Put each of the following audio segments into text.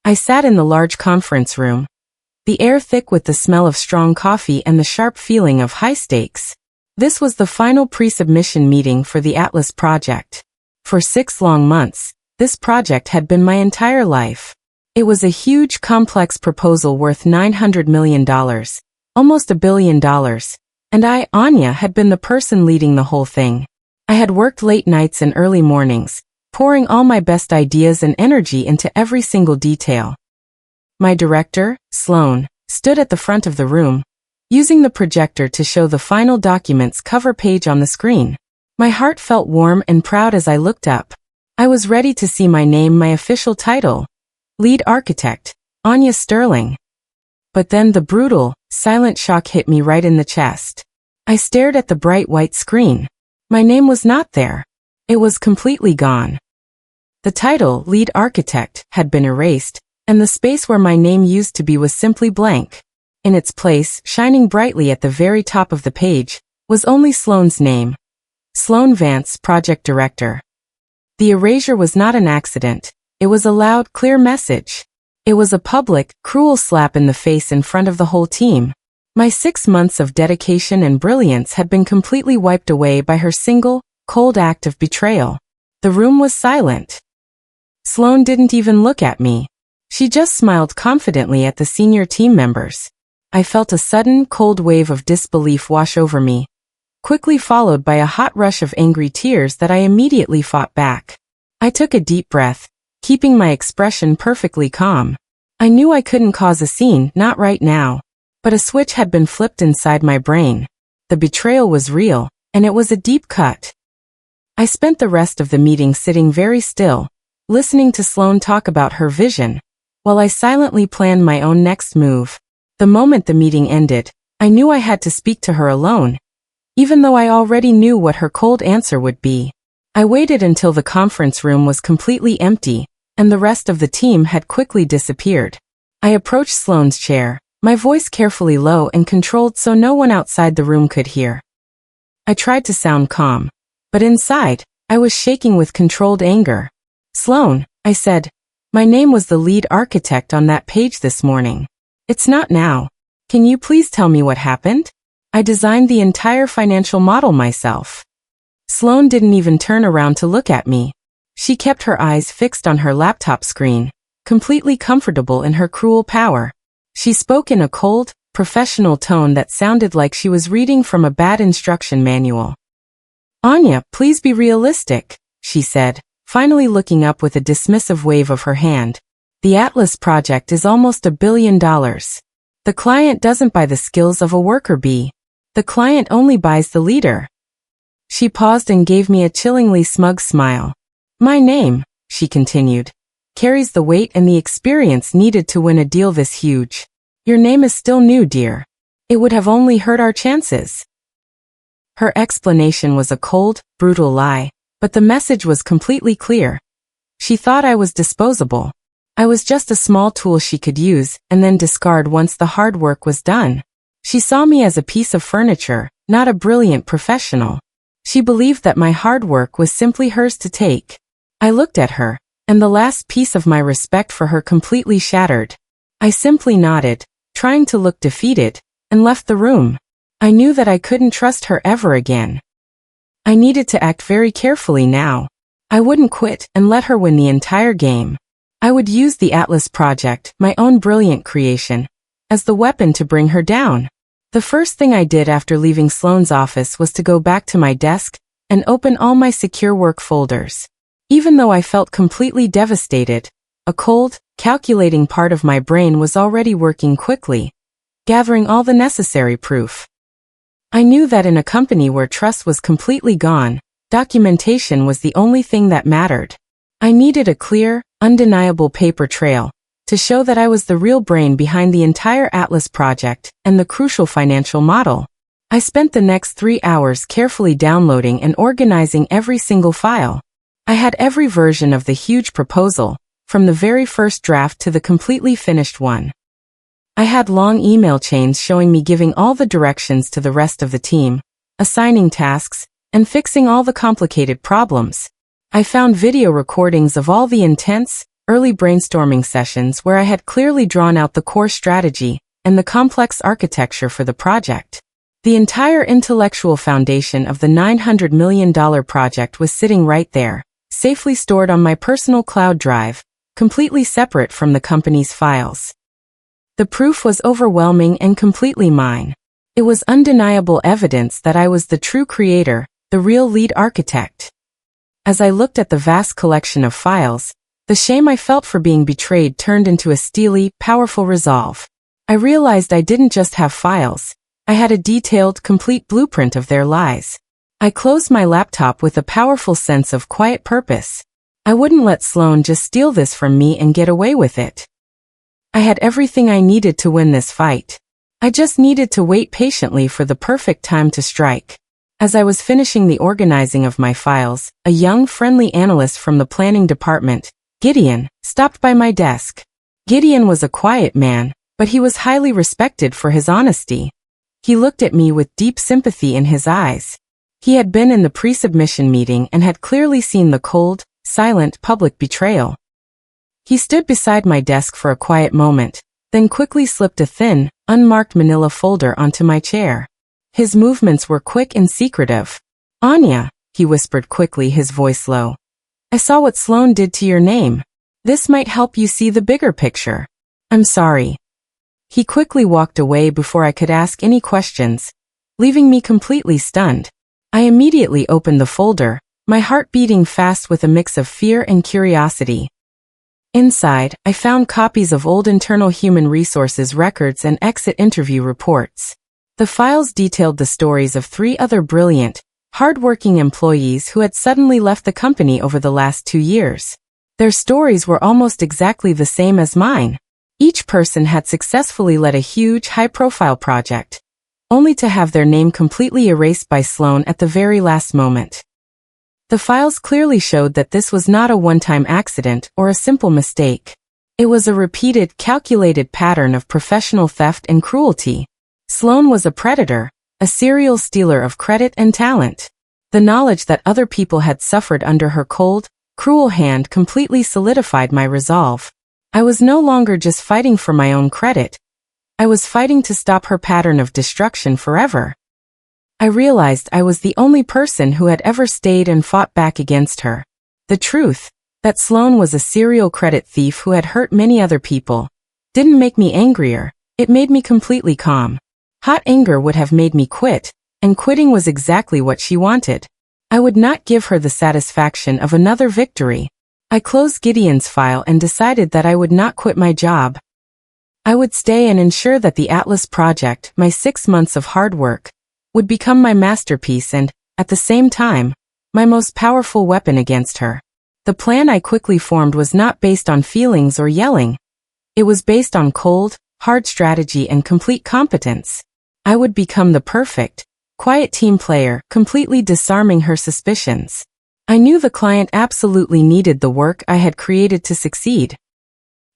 I sat in the large conference room, the air thick with the smell of strong coffee and the sharp feeling of high stakes. This was the final pre-submission meeting for the Atlas project. For 6 long months, this project had been my entire life. It was a huge, complex proposal worth $900 million, almost $1 billion, and I, Anya, had been the person leading the whole thing. I had worked late nights and early mornings, pouring all my best ideas and energy into every single detail. My director, Sloane, stood at the front of the room, using the projector to show the final document's cover page on the screen. My heart felt warm and proud as I looked up. I was ready to see my name, my official title, Lead Architect, Anya Sterling. But then the brutal, silent shock hit me right in the chest. I stared at the bright white screen. My name was not there. It was completely gone. The title, Lead Architect, had been erased, and the space where my name used to be was simply blank. In its place, shining brightly at the very top of the page, was only Sloane's name. Sloane Vance, Project Director. The erasure was not an accident. It was a loud, clear message. It was a public, cruel slap in the face in front of the whole team. My 6 months of dedication and brilliance had been completely wiped away by her single, cold act of betrayal. The room was silent. Sloane didn't even look at me. She just smiled confidently at the senior team members. I felt a sudden, cold wave of disbelief wash over me, quickly followed by a hot rush of angry tears that I immediately fought back. I took a deep breath, keeping my expression perfectly calm. I knew I couldn't cause a scene, not right now. But a switch had been flipped inside my brain. The betrayal was real, and it was a deep cut. I spent the rest of the meeting sitting very still, listening to Sloane talk about her vision, while I silently planned my own next move. The moment the meeting ended, I knew I had to speak to her alone, even though I already knew what her cold answer would be. I waited until the conference room was completely empty, and the rest of the team had quickly disappeared. I approached Sloane's chair, my voice carefully low and controlled so no one outside the room could hear. I tried to sound calm, but inside, I was shaking with controlled anger. "Sloane," I said, "my name was the lead architect on that page this morning. It's not now. Can you please tell me what happened? I designed the entire financial model myself." Sloane didn't even turn around to look at me. She kept her eyes fixed on her laptop screen, completely comfortable in her cruel power. She spoke in a cold, professional tone that sounded like she was reading from a bad instruction manual. "Anya, please be realistic," she said, finally looking up with a dismissive wave of her hand. "The Atlas project is almost $1 billion. The client doesn't buy the skills of a worker bee. The client only buys the leader." She paused and gave me a chillingly smug smile. "My name," she continued, "carries the weight and the experience needed to win a deal this huge. Your name is still new, dear. It would have only hurt our chances." Her explanation was a cold, brutal lie, but the message was completely clear. She thought I was disposable. I was just a small tool she could use and then discard once the hard work was done. She saw me as a piece of furniture, not a brilliant professional. She believed that my hard work was simply hers to take. I looked at her, and the last piece of my respect for her completely shattered. I simply nodded, trying to look defeated, and left the room. I knew that I couldn't trust her ever again. I needed to act very carefully now. I wouldn't quit and let her win the entire game. I would use the Atlas project, my own brilliant creation, as the weapon to bring her down. The first thing I did after leaving Sloane's office was to go back to my desk and open all my secure work folders. Even though I felt completely devastated, a cold, calculating part of my brain was already working quickly, gathering all the necessary proof. I knew that in a company where trust was completely gone, documentation was the only thing that mattered. I needed a clear, undeniable paper trail to show that I was the real brain behind the entire Atlas project and the crucial financial model. I spent the next 3 hours carefully downloading and organizing every single file. I had every version of the huge proposal, from the very first draft to the completely finished one. I had long email chains showing me giving all the directions to the rest of the team, assigning tasks, and fixing all the complicated problems. I found video recordings of all the intense, early brainstorming sessions where I had clearly drawn out the core strategy and the complex architecture for the project. The entire intellectual foundation of the $900 million project was sitting right there, safely stored on my personal cloud drive, completely separate from the company's files. The proof was overwhelming and completely mine. It was undeniable evidence that I was the true creator, the real lead architect. As I looked at the vast collection of files, the shame I felt for being betrayed turned into a steely, powerful resolve. I realized I didn't just have files. I had a detailed, complete blueprint of their lies. I closed my laptop with a powerful sense of quiet purpose. I wouldn't let Sloane just steal this from me and get away with it. I had everything I needed to win this fight. I just needed to wait patiently for the perfect time to strike. As I was finishing the organizing of my files, a young, friendly analyst from the planning department, Gideon, stopped by my desk. Gideon was a quiet man, but he was highly respected for his honesty. He looked at me with deep sympathy in his eyes. He had been in the pre-submission meeting and had clearly seen the cold, silent public betrayal. He stood beside my desk for a quiet moment, then quickly slipped a thin, unmarked manila folder onto my chair. His movements were quick and secretive. "Anya," he whispered quickly, his voice low. "I saw what Sloane did to your name. This might help you see the bigger picture. I'm sorry." He quickly walked away before I could ask any questions, leaving me completely stunned. I immediately opened the folder, my heart beating fast with a mix of fear and curiosity. Inside, I found copies of old internal human resources records and exit interview reports. The files detailed the stories of 3 other brilliant, hard-working employees who had suddenly left the company over the last 2 years. Their stories were almost exactly the same as mine. Each person had successfully led a huge, high-profile project, only to have their name completely erased by Sloane at the very last moment. The files clearly showed that this was not a one-time accident or a simple mistake. It was a repeated, calculated pattern of professional theft and cruelty. Sloane was a predator, a serial stealer of credit and talent. The knowledge that other people had suffered under her cold, cruel hand completely solidified my resolve. I was no longer just fighting for my own credit. I was fighting to stop her pattern of destruction forever. I realized I was the only person who had ever stayed and fought back against her. The truth, that Sloane was a serial credit thief who had hurt many other people, didn't make me angrier, it made me completely calm. Hot anger would have made me quit, and quitting was exactly what she wanted. I would not give her the satisfaction of another victory. I closed Gideon's file and decided that I would not quit my job. I would stay and ensure that the Atlas project, my 6 months of hard work, would become my masterpiece and, at the same time, my most powerful weapon against her. The plan I quickly formed was not based on feelings or yelling. It was based on cold, hard strategy and complete competence. I would become the perfect, quiet team player, completely disarming her suspicions. I knew the client absolutely needed the work I had created to succeed.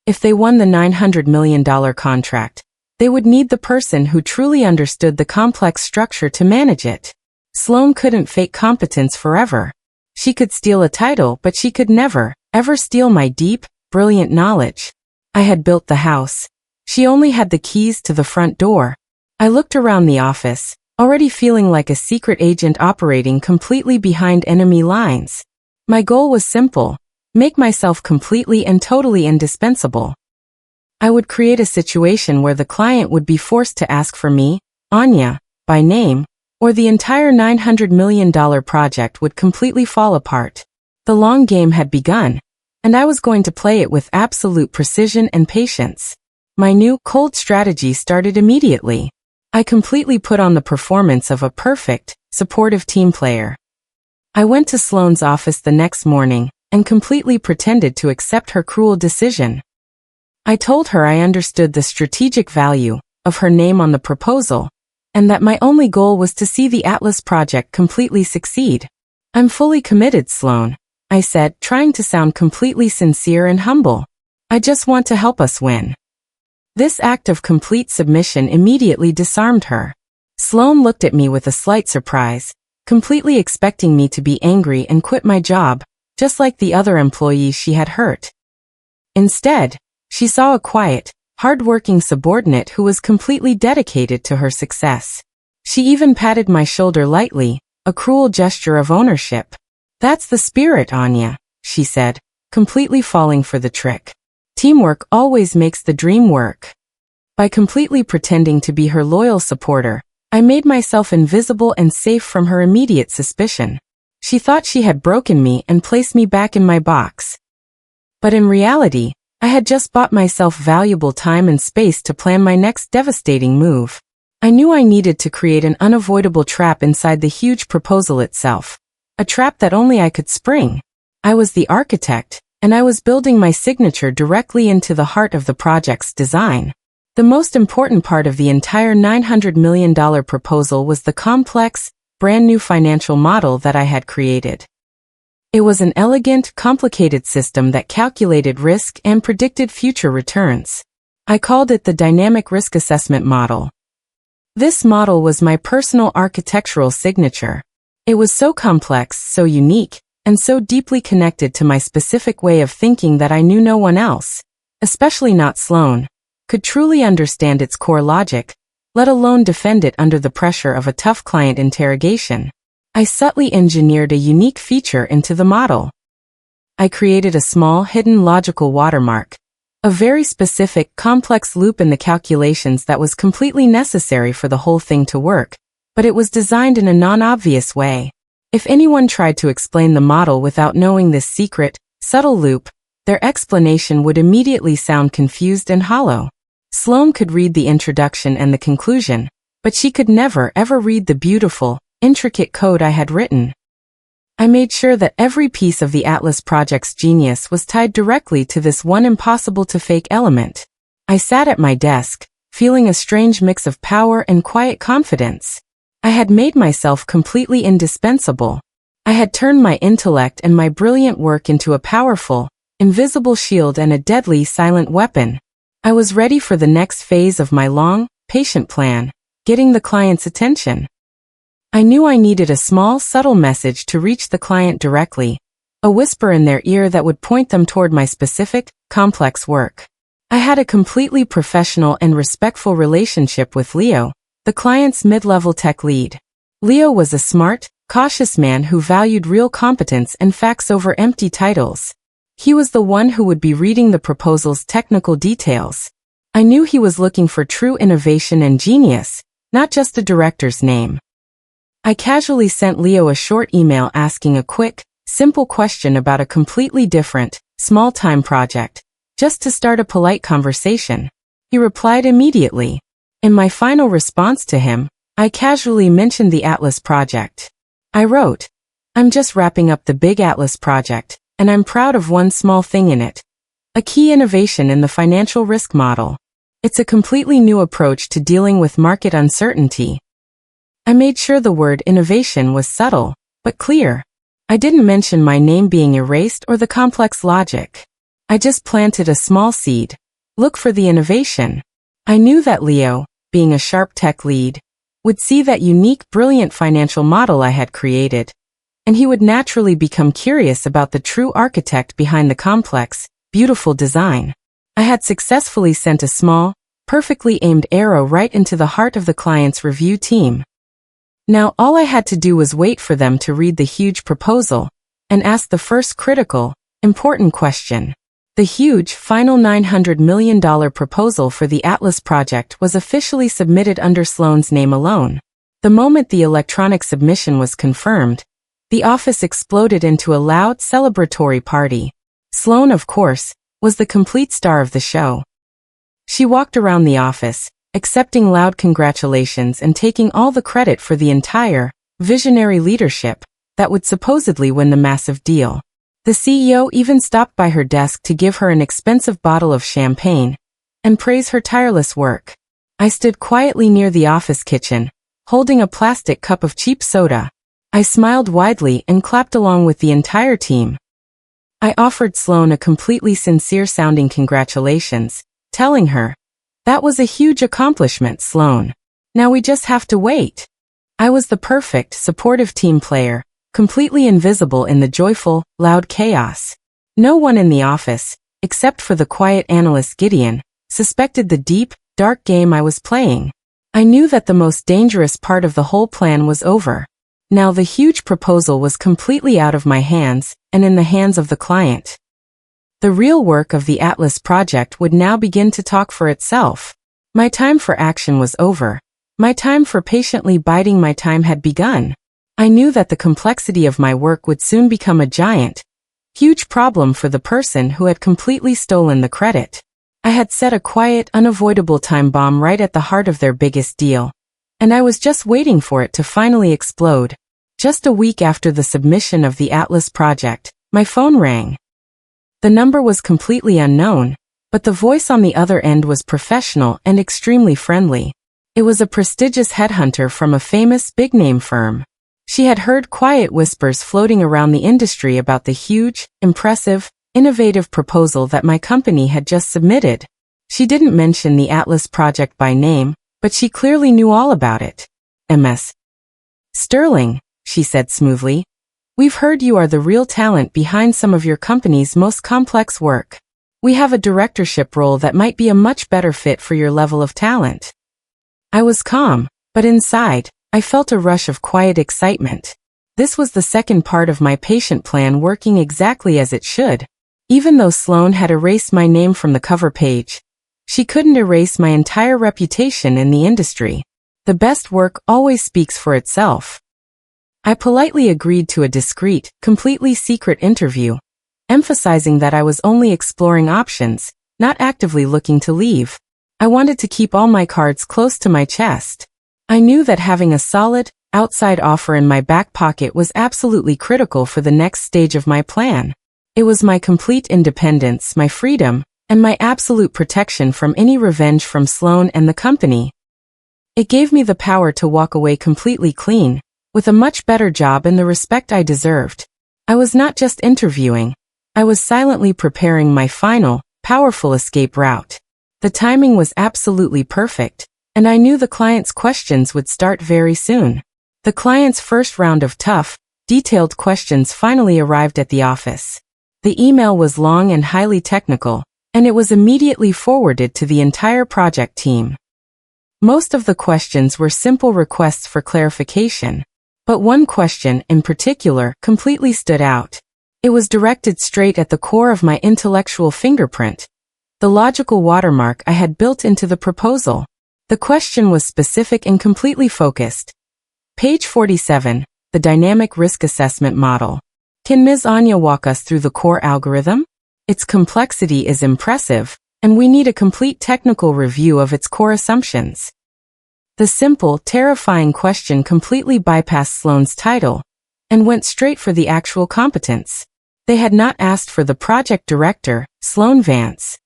If they won the $900 million contract, they would need the person who truly understood the complex structure to manage it. Sloane couldn't fake competence forever. She could steal a title, but she could never, ever steal my deep, brilliant knowledge. I had built the house. She only had the keys to the front door. I looked around the office, already feeling like a secret agent operating completely behind enemy lines. My goal was simple: make myself completely and totally indispensable. I would create a situation where the client would be forced to ask for me, Anya, by name, or the entire $900 million project would completely fall apart. The long game had begun, and I was going to play it with absolute precision and patience. My new, cold strategy started immediately. I completely put on the performance of a perfect, supportive team player. I went to Sloane's office the next morning and completely pretended to accept her cruel decision. I told her I understood the strategic value of her name on the proposal, and that my only goal was to see the Atlas project completely succeed. "I'm fully committed, Sloane," I said, trying to sound completely sincere and humble. "I just want to help us win." This act of complete submission immediately disarmed her. Sloane looked at me with a slight surprise, completely expecting me to be angry and quit my job, just like the other employees she had hurt. Instead, she saw a quiet, hard-working subordinate who was completely dedicated to her success. She even patted my shoulder lightly, a cruel gesture of ownership. "That's the spirit, Anya," she said, completely falling for the trick. "Teamwork always makes the dream work." By completely pretending to be her loyal supporter, I made myself invisible and safe from her immediate suspicion. She thought she had broken me and placed me back in my box. But in reality, I had just bought myself valuable time and space to plan my next devastating move. I knew I needed to create an unavoidable trap inside the huge proposal itself. A trap that only I could spring. I was the architect, and I was building my signature directly into the heart of the project's design. The most important part of the entire $900 million proposal was the complex, brand-new financial model that I had created. It was an elegant, complicated system that calculated risk and predicted future returns. I called it the Dynamic Risk Assessment Model. This model was my personal architectural signature. It was so complex, so unique, and so deeply connected to my specific way of thinking that I knew no one else, especially not Sloane, could truly understand its core logic, let alone defend it under the pressure of a tough client interrogation. I subtly engineered a unique feature into the model. I created a small, hidden logical watermark, a very specific, complex loop in the calculations that was completely necessary for the whole thing to work, but it was designed in a non-obvious way. If anyone tried to explain the model without knowing this secret, subtle loop, their explanation would immediately sound confused and hollow. Sloane could read the introduction and the conclusion, but she could never ever read the beautiful, intricate code I had written. I made sure that every piece of the Atlas project's genius was tied directly to this one impossible-to-fake element. I sat at my desk, feeling a strange mix of power and quiet confidence. I had made myself completely indispensable. I had turned my intellect and my brilliant work into a powerful, invisible shield and a deadly silent weapon. I was ready for the next phase of my long, patient plan, getting the client's attention. I knew I needed a small, subtle message to reach the client directly, a whisper in their ear that would point them toward my specific, complex work. I had a completely professional and respectful relationship with Leo, the client's mid-level tech lead. Leo was a smart, cautious man who valued real competence and facts over empty titles. He was the one who would be reading the proposal's technical details. I knew he was looking for true innovation and genius, not just a director's name. I casually sent Leo a short email asking a quick, simple question about a completely different, small-time project, just to start a polite conversation. He replied immediately. In my final response to him, I casually mentioned the Atlas project. I wrote, "I'm just wrapping up the big Atlas project, and I'm proud of one small thing in it. A key innovation in the financial risk model. It's a completely new approach to dealing with market uncertainty." I made sure the word innovation was subtle, but clear. I didn't mention my name being erased or the complex logic. I just planted a small seed. Look for the innovation. I knew that Leo, being a sharp tech lead, would see that unique, brilliant financial model I had created, and he would naturally become curious about the true architect behind the complex, beautiful design. I had successfully sent a small, perfectly aimed arrow right into the heart of the client's review team. Now all I had to do was wait for them to read the huge proposal and ask the first critical, important question. The huge, final $900 million proposal for the Atlas project was officially submitted under Sloane's name alone. The moment the electronic submission was confirmed, the office exploded into a loud, celebratory party. Sloane, of course, was the complete star of the show. She walked around the office, accepting loud congratulations and taking all the credit for the entire, visionary leadership that would supposedly win the massive deal. The CEO even stopped by her desk to give her an expensive bottle of champagne and praise her tireless work. I stood quietly near the office kitchen, holding a plastic cup of cheap soda. I smiled widely and clapped along with the entire team. I offered Sloane a completely sincere-sounding congratulations, telling her, "That was a huge accomplishment, Sloane. Now we just have to wait." I was the perfect, supportive team player, completely invisible in the joyful, loud chaos. No one in the office, except for the quiet analyst Gideon, suspected the deep, dark game I was playing. I knew that the most dangerous part of the whole plan was over. Now the huge proposal was completely out of my hands and in the hands of the client. The real work of the Atlas project would now begin to talk for itself. My time for action was over. My time for patiently biding my time had begun. I knew that the complexity of my work would soon become a giant, huge problem for the person who had completely stolen the credit. I had set a quiet, unavoidable time bomb right at the heart of their biggest deal, and I was just waiting for it to finally explode. Just a week after the submission of the Atlas project, my phone rang. The number was completely unknown, but the voice on the other end was professional and extremely friendly. It was a prestigious headhunter from a famous big-name firm. She had heard quiet whispers floating around the industry about the huge, impressive, innovative proposal that my company had just submitted. She didn't mention the Atlas project by name, but she clearly knew all about it. Ms. Sterling, she said smoothly, we've heard you are the real talent behind some of your company's most complex work. We have a directorship role that might be a much better fit for your level of talent. I was calm, but inside, I felt a rush of quiet excitement. This was the second part of my patient plan working exactly as it should. Even though Sloane had erased my name from the cover page, she couldn't erase my entire reputation in the industry. The best work always speaks for itself. I politely agreed to a discreet, completely secret interview, emphasizing that I was only exploring options, not actively looking to leave. I wanted to keep all my cards close to my chest. I knew that having a solid, outside offer in my back pocket was absolutely critical for the next stage of my plan. It was my complete independence, my freedom, and my absolute protection from any revenge from Sloane and the company. It gave me the power to walk away completely clean, with a much better job and the respect I deserved. I was not just interviewing. I was silently preparing my final, powerful escape route. The timing was absolutely perfect, and I knew the client's questions would start very soon. The client's first round of tough, detailed questions finally arrived at the office. The email was long and highly technical, and it was immediately forwarded to the entire project team. Most of the questions were simple requests for clarification, but one question in particular completely stood out. It was directed straight at the core of my intellectual fingerprint, the logical watermark I had built into the proposal. The question was specific and completely focused. Page 47, the dynamic risk assessment model. Can Ms. Anya walk us through the core algorithm? Its complexity is impressive, and we need a complete technical review of its core assumptions. The simple, terrifying question completely bypassed Sloane's title and went straight for the actual competence. They had not asked for the project director, Sloane Vance.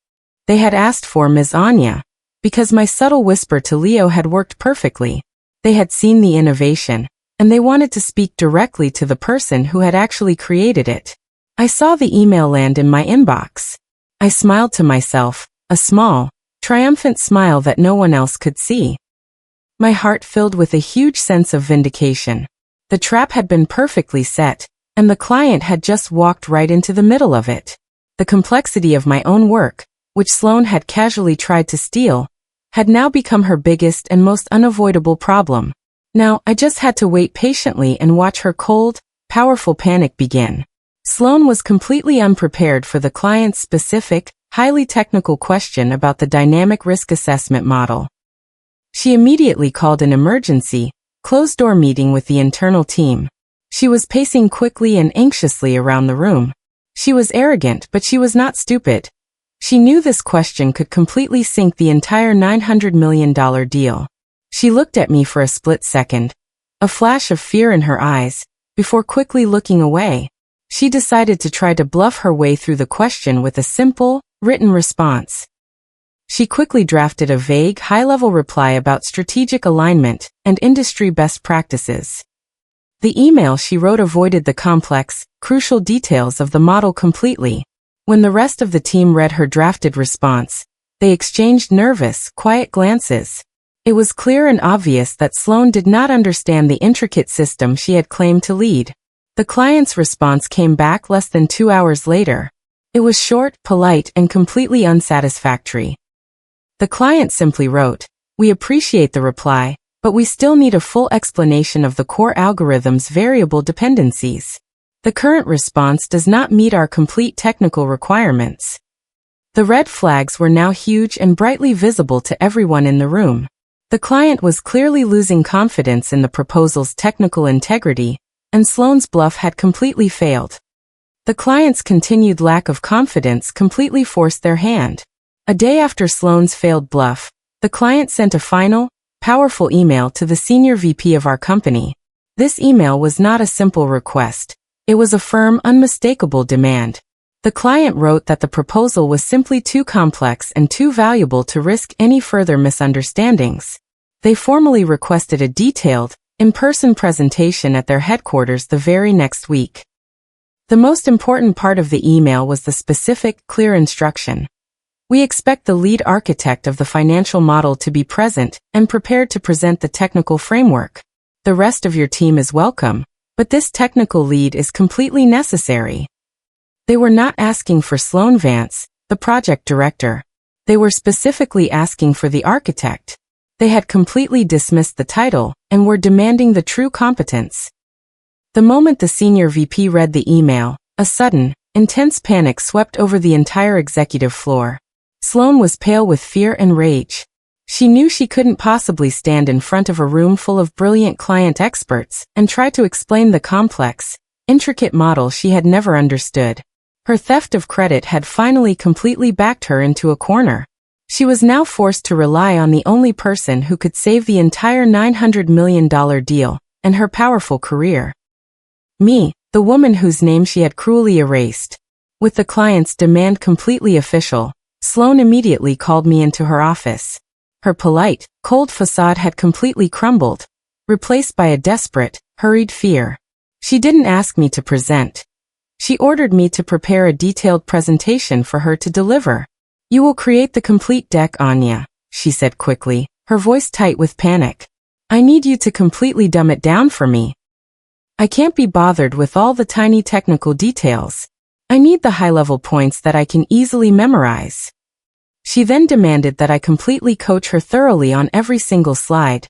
They had asked for Ms. Anya, because my subtle whisper to Leo had worked perfectly. They had seen the innovation, and they wanted to speak directly to the person who had actually created it. I saw the email land in my inbox. I smiled to myself, a small, triumphant smile that no one else could see. My heart filled with a huge sense of vindication. The trap had been perfectly set, and the client had just walked right into the middle of it. The complexity of my own work, which Sloane had casually tried to steal, had now become her biggest and most unavoidable problem. Now, I just had to wait patiently and watch her cold, powerful panic begin. Sloane was completely unprepared for the client's specific, highly technical question about the dynamic risk assessment model. She immediately called an emergency, closed-door meeting with the internal team. She was pacing quickly and anxiously around the room. She was arrogant, but she was not stupid. She knew this question could completely sink the entire $900 million deal. She looked at me for a split second, a flash of fear in her eyes, before quickly looking away. She decided to try to bluff her way through the question with a simple, written response. She quickly drafted a vague, high-level reply about strategic alignment and industry best practices. The email she wrote avoided the complex, crucial details of the model completely. When the rest of the team read her drafted response, they exchanged nervous, quiet glances. It was clear and obvious that Sloane did not understand the intricate system she had claimed to lead. The client's response came back less than 2 hours later. It was short, polite, and completely unsatisfactory. The client simply wrote, "We appreciate the reply, but we still need a full explanation of the core algorithm's variable dependencies. The current response does not meet our complete technical requirements." The red flags were now huge and brightly visible to everyone in the room. The client was clearly losing confidence in the proposal's technical integrity, and Sloane's bluff had completely failed. The client's continued lack of confidence completely forced their hand. A day after Sloane's failed bluff, the client sent a final, powerful email to the senior VP of our company. This email was not a simple request. It was a firm, unmistakable demand. The client wrote that the proposal was simply too complex and too valuable to risk any further misunderstandings. They formally requested a detailed, in-person presentation at their headquarters the very next week. The most important part of the email was the specific, clear instruction. "We expect the lead architect of the financial model to be present and prepared to present the technical framework. The rest of your team is welcome, but this technical lead is completely necessary." They were not asking for Sloane Vance, the project director. They were specifically asking for the architect. They had completely dismissed the title and were demanding the true competence. The moment the senior VP read the email, a sudden, intense panic swept over the entire executive floor. Sloane was pale with fear and rage. She knew she couldn't possibly stand in front of a room full of brilliant client experts and try to explain the complex, intricate model she had never understood. Her theft of credit had finally completely backed her into a corner. She was now forced to rely on the only person who could save the entire $900 million deal and her powerful career. Me, the woman whose name she had cruelly erased. With the client's demand completely official, Sloane immediately called me into her office. Her polite, cold facade had completely crumbled, replaced by a desperate, hurried fear. She didn't ask me to present. She ordered me to prepare a detailed presentation for her to deliver. "You will create the complete deck, Anya," she said quickly, her voice tight with panic. "I need you to completely dumb it down for me. I can't be bothered with all the tiny technical details. I need the high-level points that I can easily memorize." She then demanded that I completely coach her thoroughly on every single slide,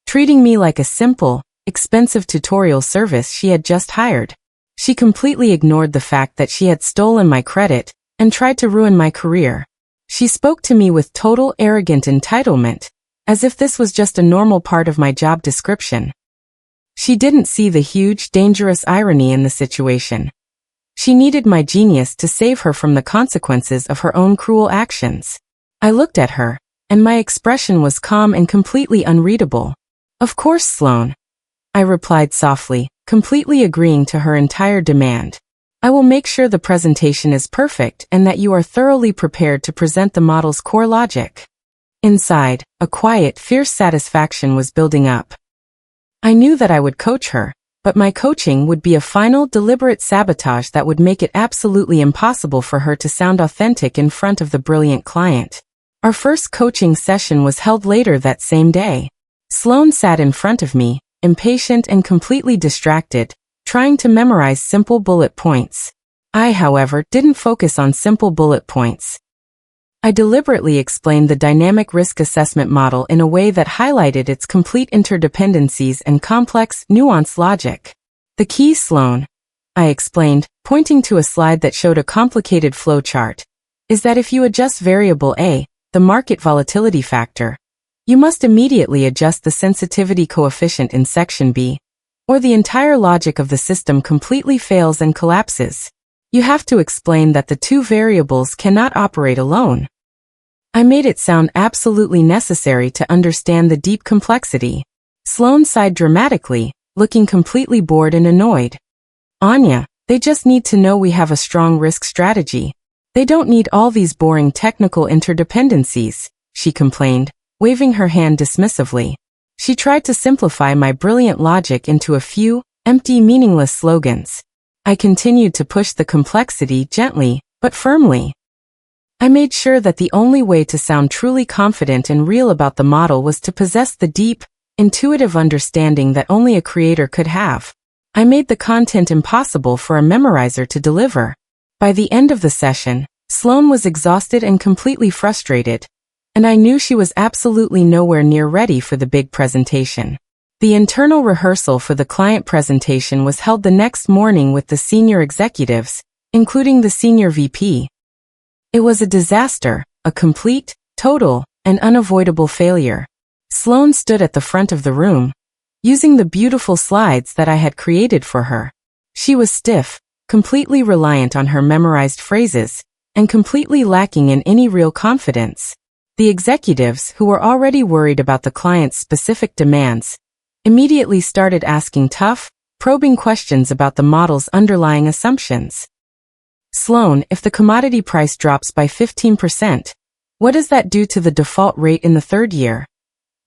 treating me like a simple, expensive tutorial service she had just hired. She completely ignored the fact that she had stolen my credit and tried to ruin my career. She spoke to me with total arrogant entitlement, as if this was just a normal part of my job description. She didn't see the huge, dangerous irony in the situation. She needed my genius to save her from the consequences of her own cruel actions. I looked at her, and my expression was calm and completely unreadable. "Of course, Sloane," I replied softly, completely agreeing to her entire demand. "I will make sure the presentation is perfect and that you are thoroughly prepared to present the model's core logic." Inside, a quiet, fierce satisfaction was building up. I knew that I would coach her, but my coaching would be a final, deliberate sabotage that would make it absolutely impossible for her to sound authentic in front of the brilliant client. Our first coaching session was held later that same day. Sloane sat in front of me, impatient and completely distracted, trying to memorize simple bullet points. I, however, didn't focus on simple bullet points. I deliberately explained the dynamic risk assessment model in a way that highlighted its complete interdependencies and complex, nuanced logic. "The key, Sloane," I explained, pointing to a slide that showed a complicated flowchart, "is that if you adjust variable A, the market volatility factor, you must immediately adjust the sensitivity coefficient in section B, or the entire logic of the system completely fails and collapses. You have to explain that the two variables cannot operate alone." I made it sound absolutely necessary to understand the deep complexity. Sloane sighed dramatically, looking completely bored and annoyed. "Anya, they just need to know we have a strong risk strategy. They don't need all these boring technical interdependencies," she complained, waving her hand dismissively. She tried to simplify my brilliant logic into a few, empty, meaningless slogans. I continued to push the complexity gently, but firmly. I made sure that the only way to sound truly confident and real about the model was to possess the deep, intuitive understanding that only a creator could have. I made the content impossible for a memorizer to deliver. By the end of the session, Sloane was exhausted and completely frustrated, and I knew she was absolutely nowhere near ready for the big presentation. The internal rehearsal for the client presentation was held the next morning with the senior executives, including the senior VP. It was a disaster, a complete, total, and unavoidable failure. Sloane stood at the front of the room, using the beautiful slides that I had created for her. She was stiff, completely reliant on her memorized phrases, and completely lacking in any real confidence. The executives, who were already worried about the client's specific demands, immediately started asking tough, probing questions about the model's underlying assumptions. Sloane, if the commodity price drops by 15%, what does that do to the default rate in the third year?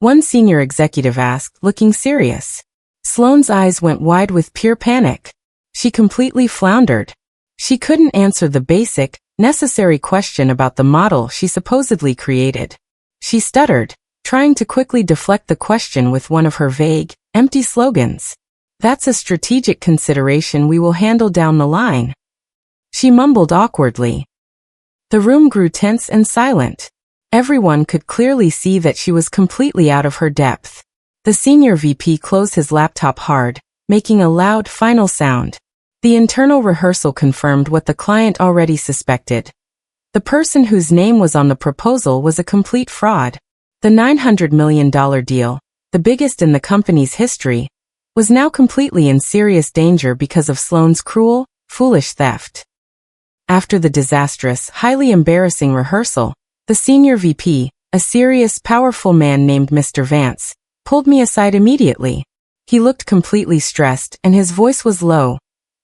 One senior executive asked, looking serious. Sloane's eyes went wide with pure panic. She completely floundered. She couldn't answer the basic, necessary question about the model she supposedly created. She stuttered, trying to quickly deflect the question with one of her vague, empty slogans. That's a strategic consideration we will handle down the line. She mumbled awkwardly. The room grew tense and silent. Everyone could clearly see that she was completely out of her depth. The senior VP closed his laptop hard, making a loud, final sound. The internal rehearsal confirmed what the client already suspected. The person whose name was on the proposal was a complete fraud. The $900 million deal, the biggest in the company's history, was now completely in serious danger because of Sloane's cruel, foolish theft. After the disastrous, highly embarrassing rehearsal, the senior VP, a serious, powerful man named Mr. Vance, pulled me aside immediately. He looked completely stressed and his voice was low,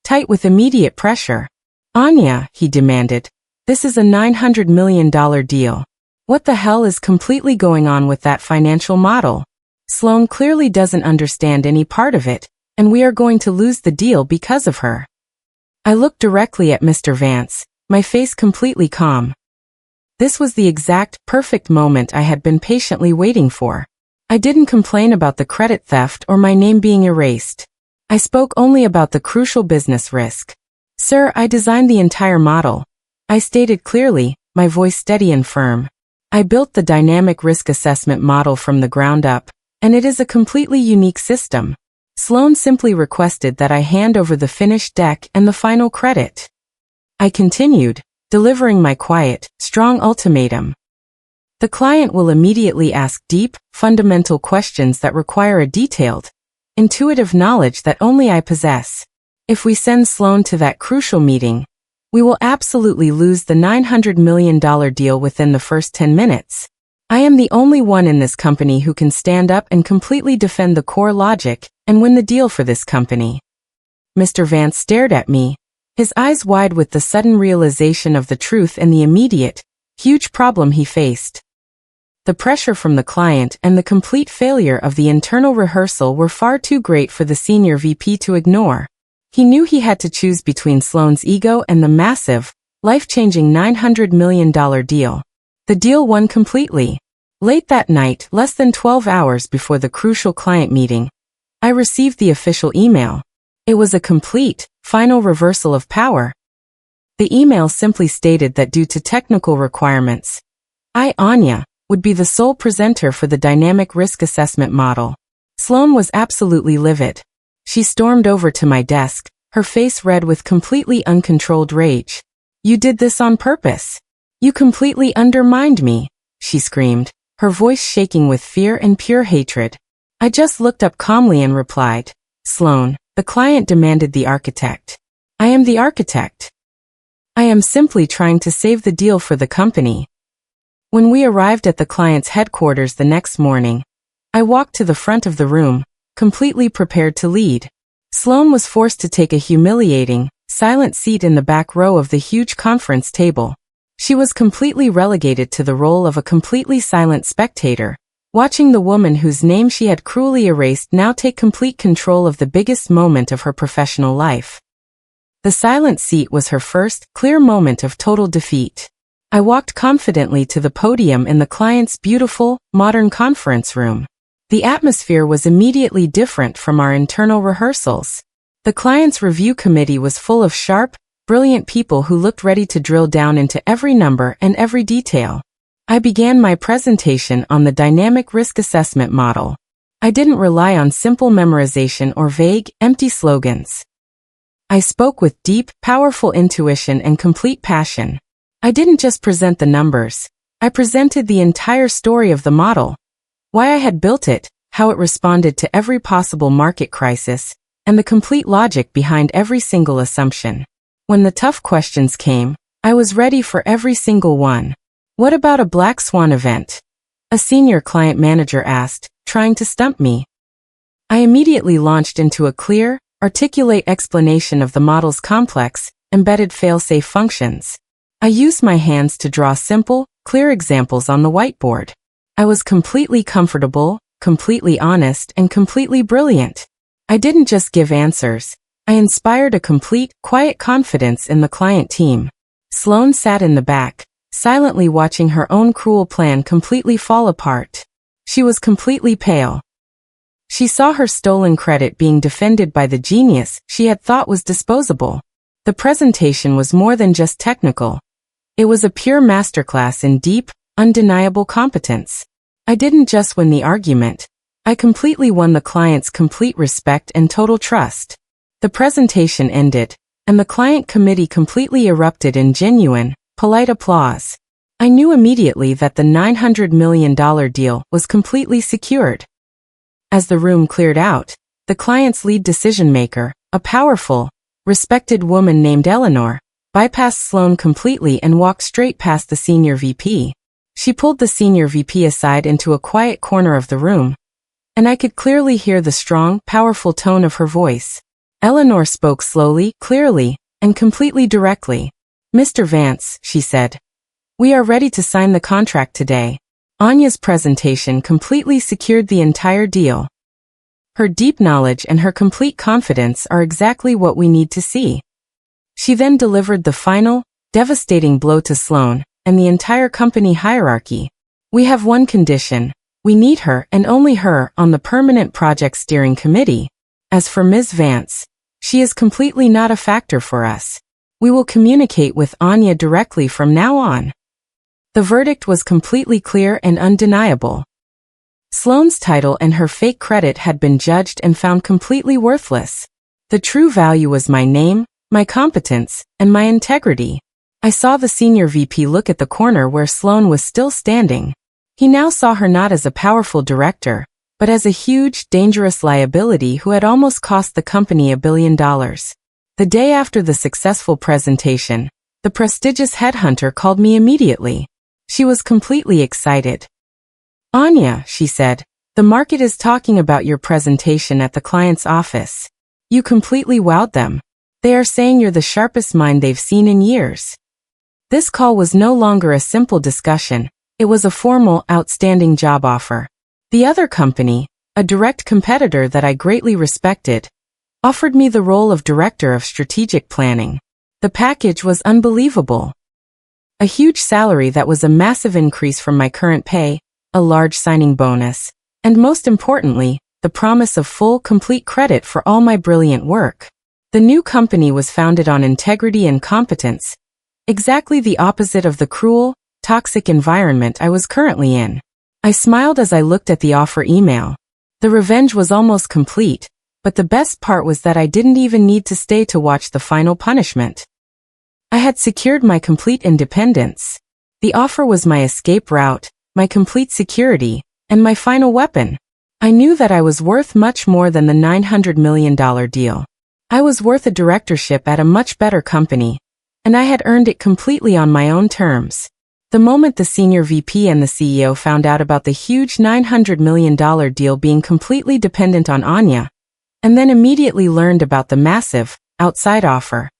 tight with immediate pressure. Anya, he demanded, this is a $900 million deal. What the hell is completely going on with that financial model? Sloane clearly doesn't understand any part of it, and we are going to lose the deal because of her. I looked directly at Mr. Vance, my face completely calm. This was the exact, perfect moment I had been patiently waiting for. I didn't complain about the credit theft or my name being erased. I spoke only about the crucial business risk. Sir, I designed the entire model. I stated clearly, my voice steady and firm. I built the dynamic risk assessment model from the ground up, and it is a completely unique system. Sloane simply requested that I hand over the finished deck and the final credit. I continued, delivering my quiet, strong ultimatum. The client will immediately ask deep, fundamental questions that require a detailed, intuitive knowledge that only I possess. If we send Sloane to that crucial meeting, we will absolutely lose the $900 million deal within the first 10 minutes. I am the only one in this company who can stand up and completely defend the core logic and win the deal for this company. Mr. Vance stared at me, his eyes wide with the sudden realization of the truth and the immediate, huge problem he faced. The pressure from the client and the complete failure of the internal rehearsal were far too great for the senior VP to ignore. He knew he had to choose between Sloane's ego and the massive, life-changing $900 million deal. The deal won completely. Late that night, less than 12 hours before the crucial client meeting, I received the official email. It was a complete, final reversal of power. The email simply stated that due to technical requirements, I, Anya, would be the sole presenter for the dynamic risk assessment model. Sloane was absolutely livid. She stormed over to my desk, her face red with completely uncontrolled rage. You did this on purpose. You completely undermined me, she screamed, her voice shaking with fear and pure hatred. I just looked up calmly and replied, Sloane, the client demanded the architect. I am the architect. I am simply trying to save the deal for the company. When we arrived at the client's headquarters the next morning, I walked to the front of the room, completely prepared to lead. Sloane was forced to take a humiliating, silent seat in the back row of the huge conference table. She was completely relegated to the role of a completely silent spectator, watching the woman whose name she had cruelly erased now take complete control of the biggest moment of her professional life. The silent seat was her first, clear moment of total defeat. I walked confidently to the podium in the client's beautiful, modern conference room. The atmosphere was immediately different from our internal rehearsals. The client's review committee was full of sharp, brilliant people who looked ready to drill down into every number and every detail. I began my presentation on the dynamic risk assessment model. I didn't rely on simple memorization or vague, empty slogans. I spoke with deep, powerful intuition and complete passion. I didn't just present the numbers. I presented the entire story of the model. Why I had built it, how it responded to every possible market crisis, and the complete logic behind every single assumption. When the tough questions came, I was ready for every single one. What about a black swan event? A senior client manager asked, trying to stump me. I immediately launched into a clear, articulate explanation of the model's complex, embedded fail-safe functions. I used my hands to draw simple, clear examples on the whiteboard. I was completely comfortable, completely honest, and completely brilliant. I didn't just give answers. I inspired a complete, quiet confidence in the client team. Sloane sat in the back, silently watching her own cruel plan completely fall apart. She was completely pale. She saw her stolen credit being defended by the genius she had thought was disposable. The presentation was more than just technical. It was a pure masterclass in deep, undeniable competence. I didn't just win the argument. I completely won the client's complete respect and total trust. The presentation ended, and the client committee completely erupted in genuine, polite applause. I knew immediately that the $900 million deal was completely secured. As the room cleared out, the client's lead decision-maker, a powerful, respected woman named Eleanor, bypassed Sloane completely and walked straight past the senior VP. She pulled the senior VP aside into a quiet corner of the room, and I could clearly hear the strong, powerful tone of her voice. Eleanor spoke slowly, clearly, and completely directly. "Mr. Vance," she said, "we are ready to sign the contract today." Anya's presentation completely secured the entire deal. Her deep knowledge and her complete confidence are exactly what we need to see. She then delivered the final, devastating blow to Sloane and the entire company hierarchy. "We have one condition. We need her and only her on the permanent project steering committee. As for Ms. Vance, she is completely not a factor for us. We will communicate with Anya directly from now on." The verdict was completely clear and undeniable. Sloane's title and her fake credit had been judged and found completely worthless. The true value was my name, my competence, and my integrity. I saw the senior VP look at the corner where Sloane was still standing. He now saw her not as a powerful director, but as a huge, dangerous liability who had almost cost the company $1 billion. The day after the successful presentation, the prestigious headhunter called me immediately. She was completely excited. "Anya," she said, "the market is talking about your presentation at the client's office. You completely wowed them. They are saying you're the sharpest mind they've seen in years." This call was no longer a simple discussion. It was a formal, outstanding job offer. The other company, a direct competitor that I greatly respected, offered me the role of Director of Strategic Planning. The package was unbelievable. A huge salary that was a massive increase from my current pay, a large signing bonus, and most importantly, the promise of full, complete credit for all my brilliant work. The new company was founded on integrity and competence, exactly the opposite of the cruel, toxic environment I was currently in. I smiled as I looked at the offer email. The revenge was almost complete, but the best part was that I didn't even need to stay to watch the final punishment. I had secured my complete independence. The offer was my escape route, my complete security, and my final weapon. I knew that I was worth much more than the $900 million deal. I was worth a directorship at a much better company, and I had earned it completely on my own terms. The moment the senior VP and the CEO found out about the huge $900 million deal being completely dependent on Anya, and then immediately learned about the massive, outside offer,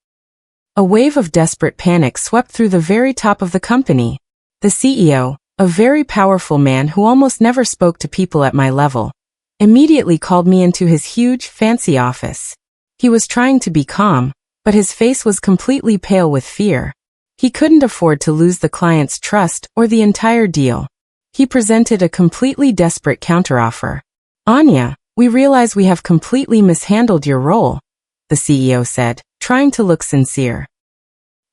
a wave of desperate panic swept through the very top of the company. The CEO, a very powerful man who almost never spoke to people at my level, immediately called me into his huge, fancy office. He was trying to be calm, but his face was completely pale with fear. He couldn't afford to lose the client's trust or the entire deal. He presented a completely desperate counteroffer. "Anya, we realize we have completely mishandled your role," the CEO said, trying to look sincere.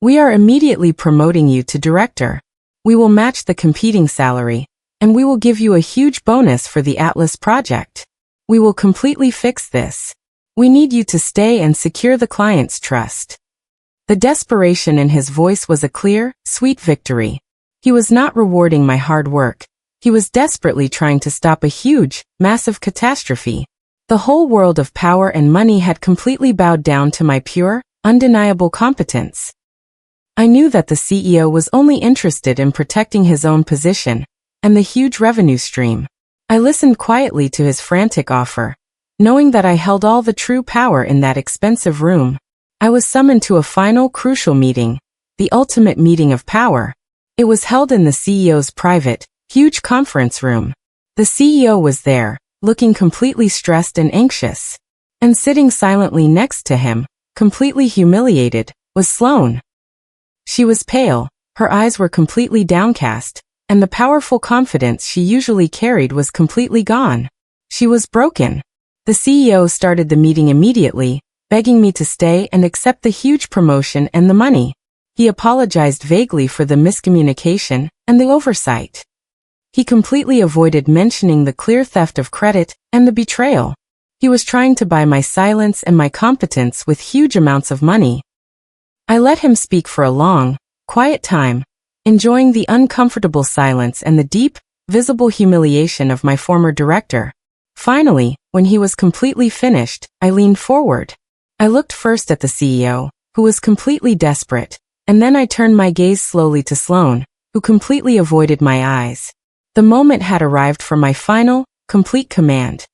We are immediately promoting you to director. We will match the competing salary, and we will give you a huge bonus for the Atlas project. We will completely fix this. We need you to stay and secure the client's trust." The desperation in his voice was a clear, sweet victory. He was not rewarding my hard work. He was desperately trying to stop a huge, massive catastrophe. The whole world of power and money had completely bowed down to my pure, undeniable competence. I knew that the CEO was only interested in protecting his own position and the huge revenue stream. I listened quietly to his frantic offer, knowing that I held all the true power in that expensive room. I was summoned to a final crucial meeting, the ultimate meeting of power. It was held in the CEO's private, huge conference room. The CEO was there, looking completely stressed and anxious. And sitting silently next to him, completely humiliated, was Sloane. She was pale, her eyes were completely downcast, and the powerful confidence she usually carried was completely gone. She was broken. The CEO started the meeting immediately, begging me to stay and accept the huge promotion and the money. He apologized vaguely for the miscommunication and the oversight. He completely avoided mentioning the clear theft of credit and the betrayal. He was trying to buy my silence and my competence with huge amounts of money. I let him speak for a long, quiet time, enjoying the uncomfortable silence and the deep, visible humiliation of my former director. Finally, when he was completely finished, I leaned forward. I looked first at the CEO, who was completely desperate, and then I turned my gaze slowly to Sloane, who completely avoided my eyes. The moment had arrived for my final, complete command.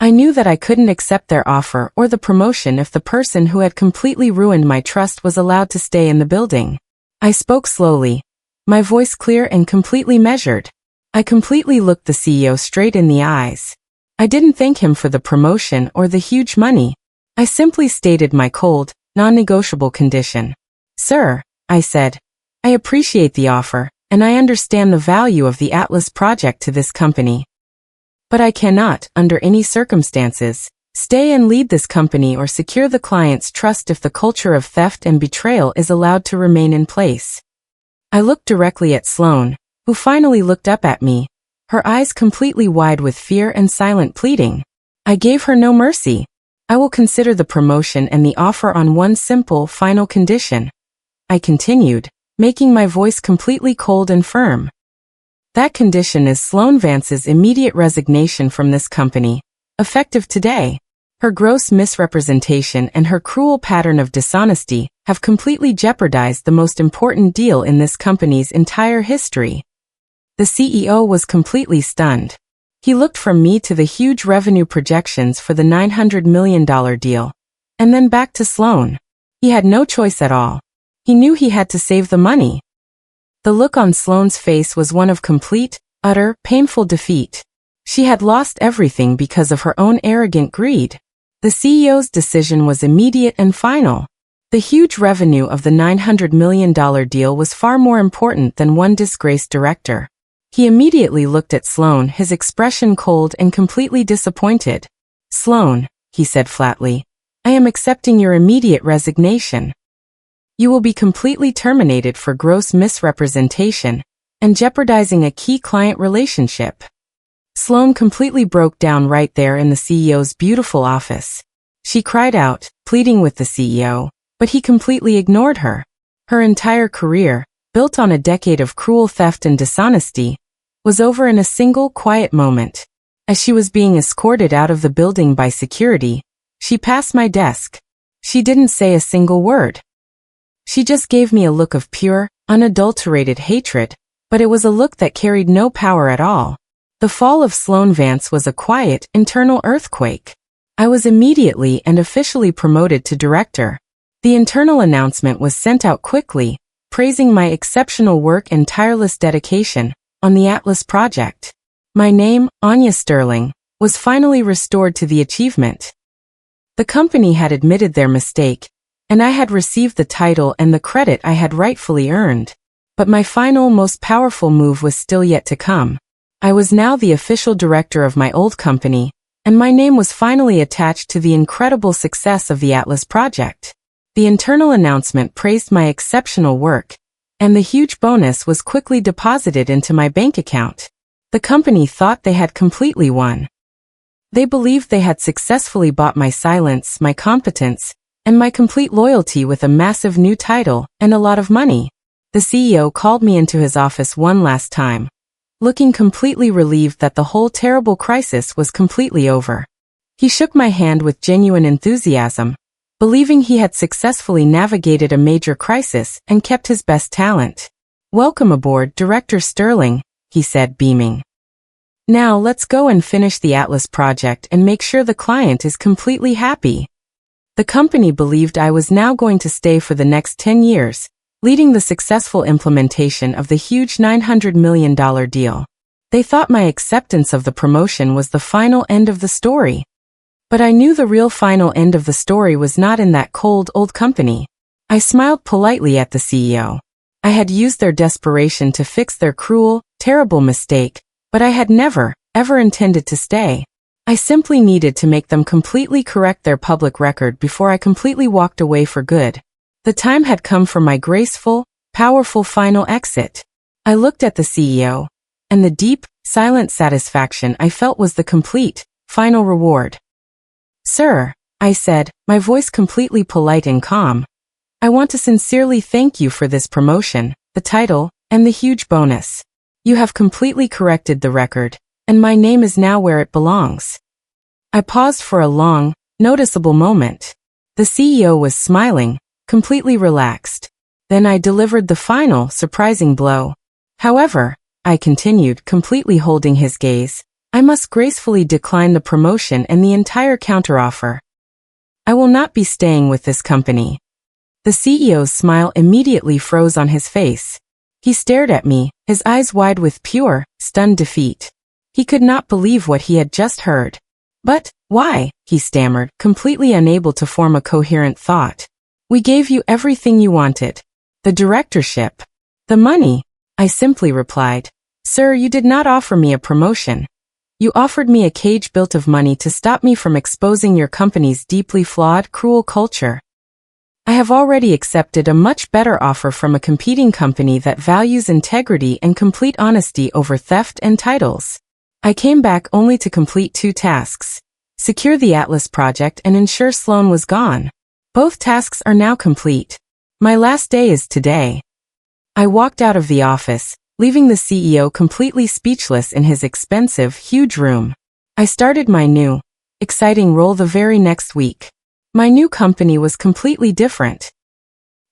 I knew that I couldn't accept their offer or the promotion if the person who had completely ruined my trust was allowed to stay in the building. I spoke slowly, my voice clear and completely measured. I completely looked the CEO straight in the eyes. I didn't thank him for the promotion or the huge money. I simply stated my cold, non-negotiable condition. "Sir," I said, "I appreciate the offer, and I understand the value of the Atlas project to this company. But I cannot, under any circumstances, stay and lead this company or secure the client's trust if the culture of theft and betrayal is allowed to remain in place." I looked directly at Sloane, who finally looked up at me, her eyes completely wide with fear and silent pleading. I gave her no mercy. "I will consider the promotion and the offer on one simple, final condition," I continued, making my voice completely cold and firm. "That condition is Sloane Vance's immediate resignation from this company, effective today. Her gross misrepresentation and her cruel pattern of dishonesty have completely jeopardized the most important deal in this company's entire history." The CEO was completely stunned. He looked from me to the huge revenue projections for the $900 million deal, and then back to Sloane. He had no choice at all. He knew he had to save the money. The look on Sloane's face was one of complete, utter, painful defeat. She had lost everything because of her own arrogant greed. The CEO's decision was immediate and final. The huge revenue of the $900 million deal was far more important than one disgraced director. He immediately looked at Sloane, his expression cold and completely disappointed. "Sloane," he said flatly, "I am accepting your immediate resignation. You will be completely terminated for gross misrepresentation and jeopardizing a key client relationship." Sloane completely broke down right there in the CEO's beautiful office. She cried out, pleading with the CEO, but he completely ignored her. Her entire career, built on a decade of cruel theft and dishonesty, was over in a single quiet moment. As she was being escorted out of the building by security, she passed my desk. She didn't say a single word. She just gave me a look of pure, unadulterated hatred, but it was a look that carried no power at all. The fall of Sloane Vance was a quiet, internal earthquake. I was immediately and officially promoted to director. The internal announcement was sent out quickly, praising my exceptional work and tireless dedication on the Atlas project. My name, Anya Sterling, was finally restored to the achievement. The company had admitted their mistake, and I had received the title and the credit I had rightfully earned. But my final, most powerful move was still yet to come. I was now the official director of my old company, and my name was finally attached to the incredible success of the Atlas project. The internal announcement praised my exceptional work, and the huge bonus was quickly deposited into my bank account. The company thought they had completely won. They believed they had successfully bought my silence, my competence, and my complete loyalty with a massive new title and a lot of money. The CEO called me into his office one last time, looking completely relieved that the whole terrible crisis was completely over. He shook my hand with genuine enthusiasm, believing he had successfully navigated a major crisis and kept his best talent. "Welcome aboard, Director Sterling," he said, beaming. "Now let's go and finish the Atlas project and make sure the client is completely happy." The company believed I was now going to stay for the next 10 years, leading the successful implementation of the huge $900 million deal. They thought my acceptance of the promotion was the final end of the story. But I knew the real final end of the story was not in that cold, old company. I smiled politely at the CEO. I had used their desperation to fix their cruel, terrible mistake, but I had never, ever intended to stay. I simply needed to make them completely correct their public record before I completely walked away for good. The time had come for my graceful, powerful final exit. I looked at the CEO, and the deep, silent satisfaction I felt was the complete, final reward. "Sir," I said, my voice completely polite and calm, "I want to sincerely thank you for this promotion, the title, and the huge bonus. You have completely corrected the record, and my name is now where it belongs." I paused for a long, noticeable moment. The CEO was smiling, completely relaxed. Then I delivered the final, surprising blow. "However," I continued, completely holding his gaze, "I must gracefully decline the promotion and the entire counteroffer. I will not be staying with this company." The CEO's smile immediately froze on his face. He stared at me, his eyes wide with pure, stunned defeat. He could not believe what he had just heard. "But, why?" he stammered, completely unable to form a coherent thought. "We gave you everything you wanted. The directorship. The money." I simply replied, "Sir, you did not offer me a promotion. You offered me a cage built of money to stop me from exposing your company's deeply flawed, cruel culture. I have already accepted a much better offer from a competing company that values integrity and complete honesty over theft and titles. I came back only to complete 2 tasks. Secure the Atlas project and ensure Sloane was gone. Both tasks are now complete. My last day is today." I walked out of the office, leaving the CEO completely speechless in his expensive, huge room. I started my new, exciting role the very next week. My new company was completely different.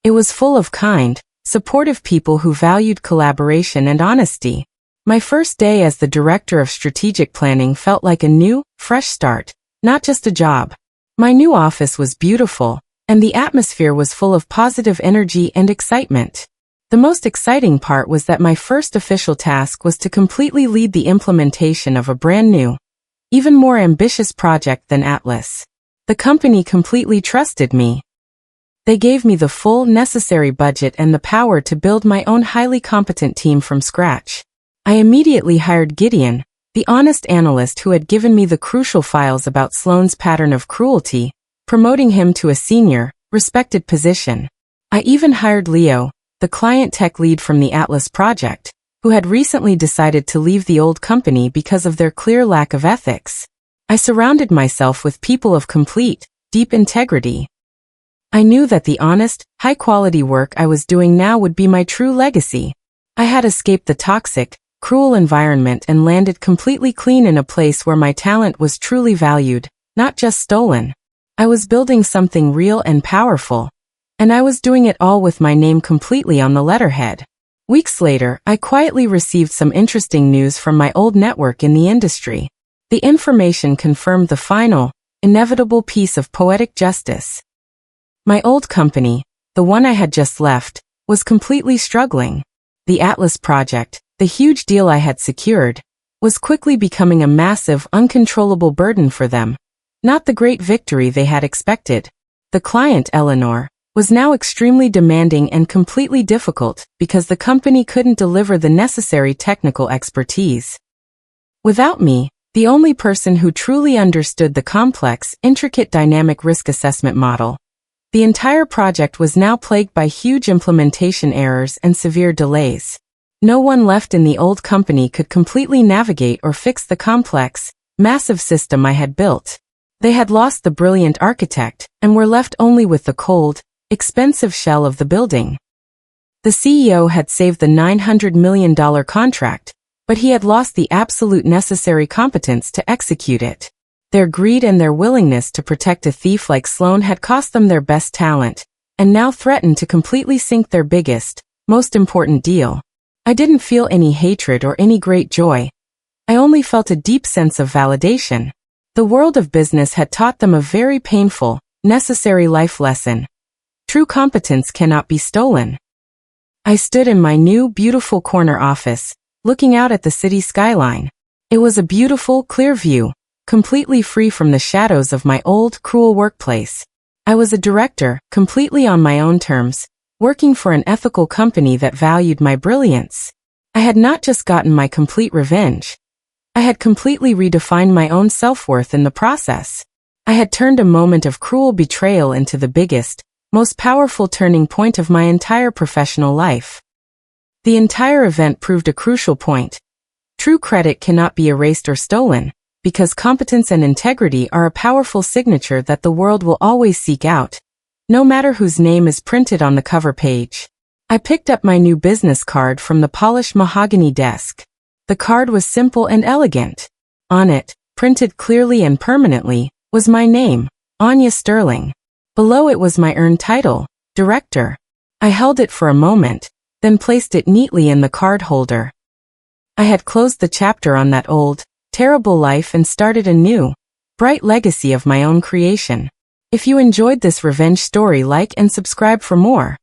It was full of kind, supportive people who valued collaboration and honesty. My first day as the Director of Strategic Planning felt like a new, fresh start, not just a job. My new office was beautiful, and the atmosphere was full of positive energy and excitement. The most exciting part was that my first official task was to completely lead the implementation of a brand new, even more ambitious project than Atlas. The company completely trusted me. They gave me the full, necessary budget and the power to build my own highly competent team from scratch. I immediately hired Gideon, the honest analyst who had given me the crucial files about Sloane's pattern of cruelty, promoting him to a senior, respected position. I even hired Leo, the client tech lead from the Atlas project, who had recently decided to leave the old company because of their clear lack of ethics. I surrounded myself with people of complete, deep integrity. I knew that the honest, high-quality work I was doing now would be my true legacy. I had escaped the toxic, cruel environment and landed completely clean in a place where my talent was truly valued, not just stolen. I was building something real and powerful, and I was doing it all with my name completely on the letterhead. Weeks later, I quietly received some interesting news from my old network in the industry. The information confirmed the final, inevitable piece of poetic justice. My old company, the one I had just left, was completely struggling. The Atlas project, the huge deal I had secured, was quickly becoming a massive, uncontrollable burden for them. Not the great victory they had expected. The client, Eleanor, was now extremely demanding and completely difficult because the company couldn't deliver the necessary technical expertise. Without me, the only person who truly understood the complex, intricate dynamic risk assessment model, The entire project was now plagued by huge implementation errors and severe delays. No one left in the old company could completely navigate or fix the complex, massive system I had built. They had lost the brilliant architect and were left only with the cold, expensive shell of the building. The CEO had saved the $900 million contract, but he had lost the absolute necessary competence to execute it. Their greed and their willingness to protect a thief like Sloane had cost them their best talent, and now threatened to completely sink their biggest, most important deal. I didn't feel any hatred or any great joy. I only felt a deep sense of validation. The world of business had taught them a very painful, necessary life lesson. True competence cannot be stolen. I stood in my new, beautiful corner office, looking out at the city skyline. It was a beautiful, clear view, completely free from the shadows of my old, cruel workplace. I was a director, completely on my own terms, working for an ethical company that valued my brilliance. I had not just gotten my complete revenge. I had completely redefined my own self-worth in the process. I had turned a moment of cruel betrayal into the biggest, most powerful turning point of my entire professional life. The entire event proved a crucial point. True credit cannot be erased or stolen, because competence and integrity are a powerful signature that the world will always seek out, no matter whose name is printed on the cover page. I picked up my new business card from the polished mahogany desk. The card was simple and elegant. On it, printed clearly and permanently, was my name, Anya Sterling. Below it was my earned title, Director. I held it for a moment, then placed it neatly in the card holder. I had closed the chapter on that old, terrible life and started a new, bright legacy of my own creation. If you enjoyed this revenge story, like and subscribe for more.